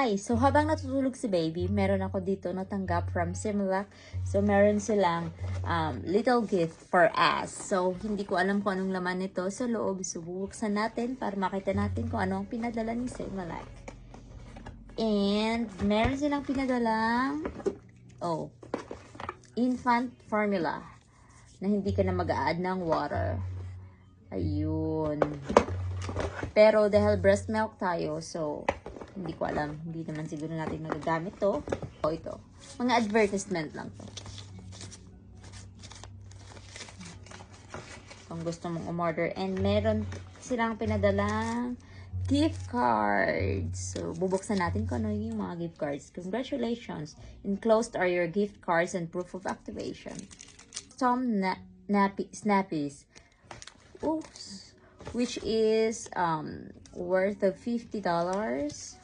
Hi! So, habang natutulog si baby, meron ako dito natanggap from Similac. So, meron silang little gift for us. So, hindi ko alam kung anong laman nito sa loob. So, bubuksan natin para makita natin kung ano ang pinadala ni Similac. And, meron silang pinadalang, infant formula na hindi ka na mag-a-add ng water. Ayun. Pero, dahil breast milk tayo, so, hindi ko alam. Hindi naman siguro natin magagamit to. O ito. Mga advertisement lang to. Kung gusto mong umorder. And meron silang pinadalang gift cards. So, bubuksan natin kung ano yung mga gift cards. Congratulations! Enclosed are your gift cards and proof of activation. Some snappies. Oops. Which is worth of $50.